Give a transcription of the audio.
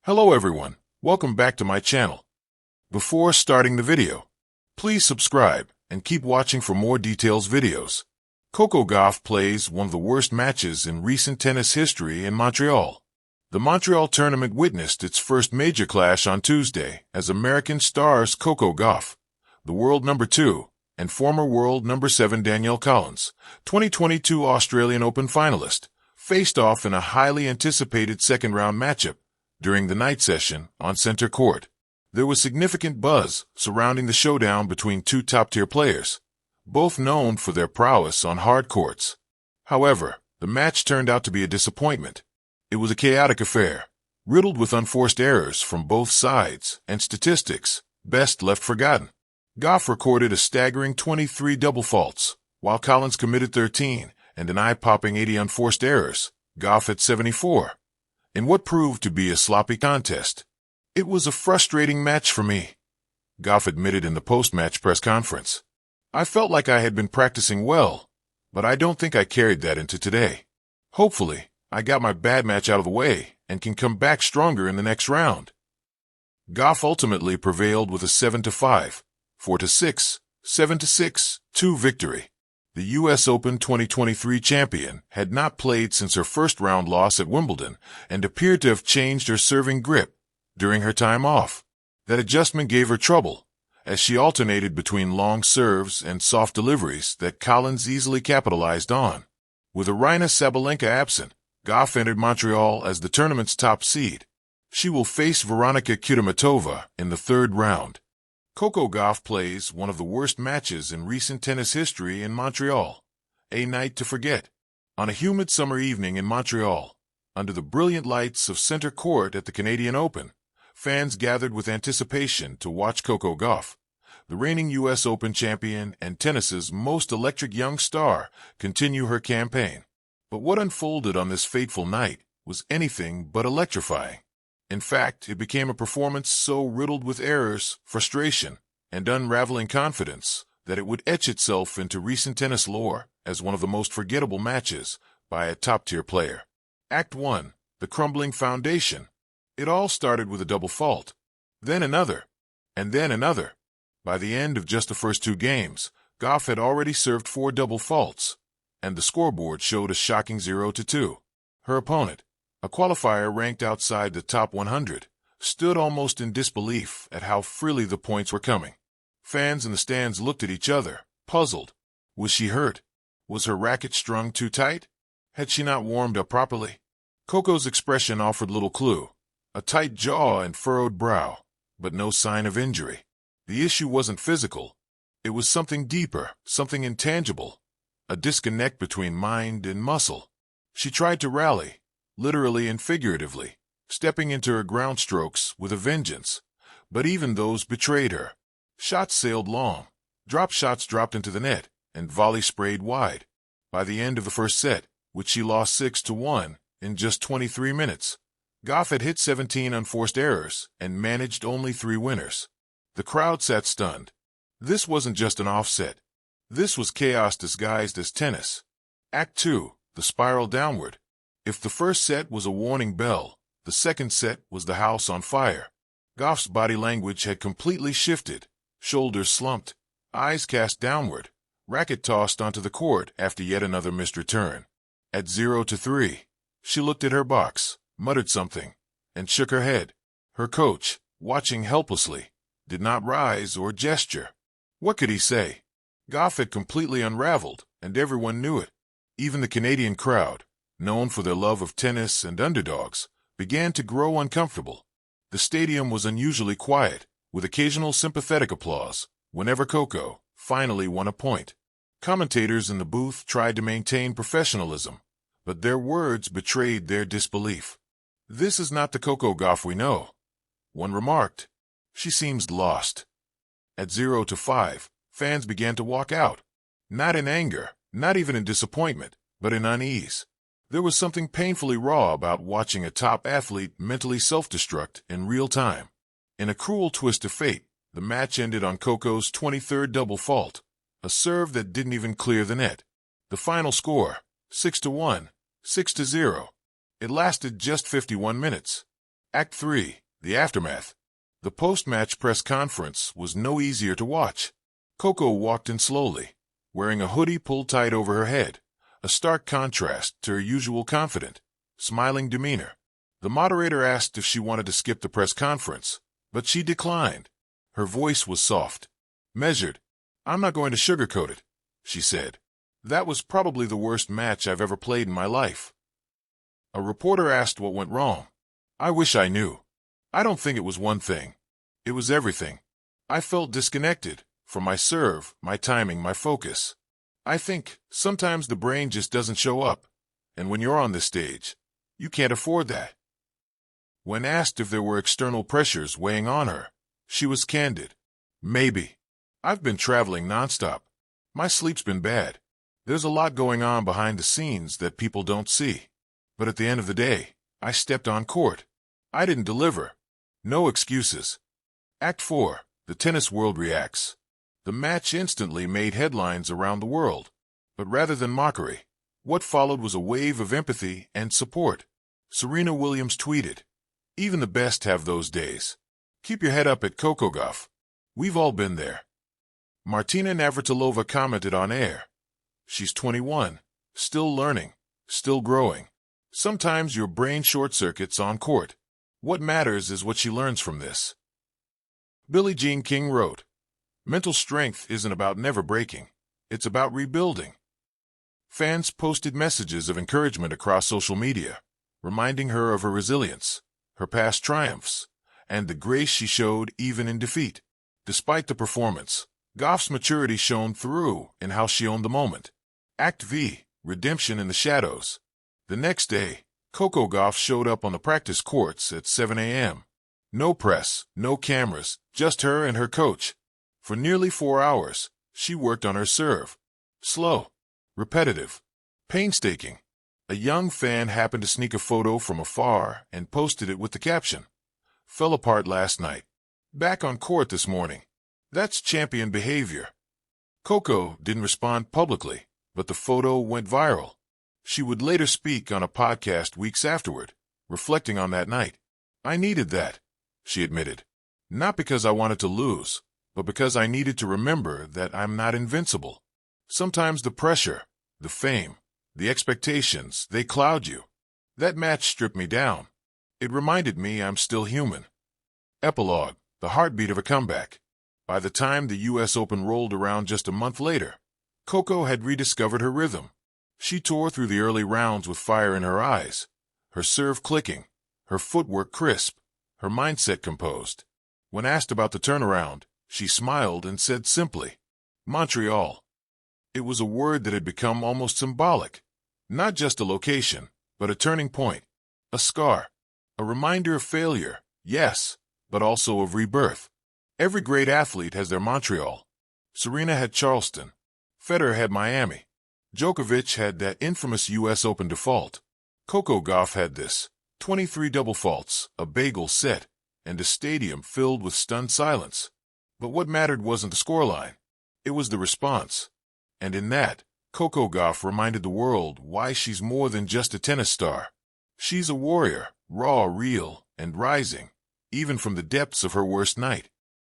Hello everyone, welcome back to my channel. Before starting the video, please subscribe and keep watching for more details videos. Coco Gauff plays one of the worst matches in recent tennis history in Montreal. The Montreal tournament witnessed its first major clash on Tuesday as American stars Coco Gauff, the world number 2, and former world number 7 Danielle Collins, 2022 Australian Open finalist, faced off in a highly anticipated second-round matchup during the night session on center court. There was significant buzz surrounding the showdown between two top-tier players, both known for their prowess on hard courts. However, the match turned out to be a disappointment. It was a chaotic affair, riddled with unforced errors from both sides and statistics best left forgotten. Gauff recorded a staggering 23 double faults, while Collins committed 13 and an eye-popping 80 unforced errors. Gauff at 74. In what proved to be a sloppy contest. It was a frustrating match for me, Gauff admitted in the post-match press conference. I felt like I had been practicing well, but I don't think I carried that into today. Hopefully, I got my bad match out of the way and can come back stronger in the next round. Gauff ultimately prevailed with a 7-5, 4-6, 7-6, 2 victory. The U.S. Open 2023 champion had not played since her first-round loss at Wimbledon and appeared to have changed her serving grip during her time off. That adjustment gave her trouble, as she alternated between long serves and soft deliveries that Collins easily capitalized on. With Aryna Sabalenka absent, Gauff entered Montreal as the tournament's top seed. She will face Veronika Kudermetova in the third round. Coco Gauff plays one of the worst matches in recent tennis history in Montreal. A night to forget. On a humid summer evening in Montreal, under the brilliant lights of center court at the Canadian Open, fans gathered with anticipation to watch Coco Gauff, the reigning U.S. Open champion and tennis's most electric young star, continue her campaign. But what unfolded on this fateful night was anything but electrifying. In fact, it became a performance so riddled with errors, frustration, and unraveling confidence that it would etch itself into recent tennis lore as one of the most forgettable matches by a top-tier player. Act 1, the crumbling foundation. It all started with a double fault, then another, and then another. By the end of just the first 2 games, Gauff had already served 4 double faults, and the scoreboard showed a shocking 0-2. Her opponent, a qualifier ranked outside the top 100, stood almost in disbelief at how freely the points were coming. Fans in the stands looked at each other, puzzled. Was she hurt? Was her racket strung too tight? Had she not warmed up properly? Coco's expression offered little clue. A tight jaw and furrowed brow, but no sign of injury. The issue wasn't physical. It was something deeper, something intangible. A disconnect between mind and muscle. She tried to rally, literally and figuratively, stepping into her ground strokes with a vengeance. But even those betrayed her. Shots sailed long, drop shots dropped into the net, and volleys sprayed wide. By the end of the first set, which she lost 6-1 in just 23 minutes, Gauff had hit 17 unforced errors and managed only 3 winners. The crowd sat stunned. This wasn't just an offset. This was chaos disguised as tennis. Act 2, the spiral downward. If the first set was a warning bell, the second set was the house on fire. Gauff's body language had completely shifted. Shoulders slumped, eyes cast downward, racket tossed onto the court after yet another missed return. At 0-3, she looked at her box, muttered something, and shook her head. Her coach, watching helplessly, did not rise or gesture. What could he say? Gauff had completely unraveled, and everyone knew it. Even the Canadian crowd, known for their love of tennis and underdogs, began to grow uncomfortable. The stadium was unusually quiet, with occasional sympathetic applause whenever Coco finally won a point. Commentators in the booth tried to maintain professionalism, but their words betrayed their disbelief. "This is not the Coco Gauff we know," one remarked. "She seems lost." At 0-5, fans began to walk out. Not in anger, not even in disappointment, but in unease. There was something painfully raw about watching a top athlete mentally self-destruct in real time. In a cruel twist of fate, the match ended on Coco's 23rd double fault, a serve that didn't even clear the net. The final score, 6-1, 6-0. It lasted just 51 minutes. Act 3, the aftermath. The post-match press conference was no easier to watch. Coco walked in slowly, wearing a hoodie pulled tight over her head, a stark contrast to her usual confident, smiling demeanor. The moderator asked if she wanted to skip the press conference, but she declined. Her voice was soft, measured. "I'm not going to sugarcoat it," she said. "That was probably the worst match I've ever played in my life." A reporter asked what went wrong. "I wish I knew. I don't think it was one thing. It was everything. I felt disconnected from my serve, my timing, my focus. I think sometimes the brain just doesn't show up, and when you're on this stage, you can't afford that." When asked if there were external pressures weighing on her, she was candid. "Maybe. I've been traveling nonstop. My sleep's been bad. There's a lot going on behind the scenes that people don't see. But at the end of the day, I stepped on court. I didn't deliver. No excuses." Act 4, the tennis world reacts. The match instantly made headlines around the world. But rather than mockery, what followed was a wave of empathy and support. Serena Williams tweeted, "Even the best have those days. Keep your head up at Coco Gauff. We've all been there." Martina Navratilova commented on air, "She's 21, still learning, still growing. Sometimes your brain short-circuits on court. What matters is what she learns from this." Billie Jean King wrote, "Mental strength isn't about never breaking. It's about rebuilding." Fans posted messages of encouragement across social media, reminding her of her resilience, her past triumphs, and the grace she showed even in defeat. Despite the performance, Gauff's maturity shone through in how she owned the moment. Act V, redemption in the shadows. The next day, Coco Gauff showed up on the practice courts at 7 a.m. No press, no cameras, just her and her coach. For nearly 4 hours, she worked on her serve. Slow, repetitive, painstaking. A young fan happened to sneak a photo from afar and posted it with the caption, "Fell apart last night. Back on court this morning." That's champion behavior. Coco didn't respond publicly, but the photo went viral. She would later speak on a podcast weeks afterward, reflecting on that night. "I needed that," she admitted. "Not because I wanted to lose, but because I needed to remember that I'm not invincible. Sometimes the pressure, the fame, the expectations, they cloud you. That match stripped me down. It reminded me I'm still human." Epilogue, the heartbeat of a comeback. By the time the U.S. Open rolled around just a month later, Coco had rediscovered her rhythm. She tore through the early rounds with fire in her eyes, her serve clicking, her footwork crisp, her mindset composed. When asked about the turnaround, she smiled and said simply, "Montreal." It was a word that had become almost symbolic. Not just a location, but a turning point, a scar, a reminder of failure, yes, but also of rebirth. Every great athlete has their Montreal. Serena had Charleston. Federer had Miami. Djokovic had that infamous U.S. Open default. Coco Gauff had this, 23 double faults, a bagel set, and a stadium filled with stunned silence. But what mattered wasn't the scoreline. It was the response. And in that, Coco Gauff reminded the world why she's more than just a tennis star. She's a warrior, raw, real, and rising, even from the depths of her worst night.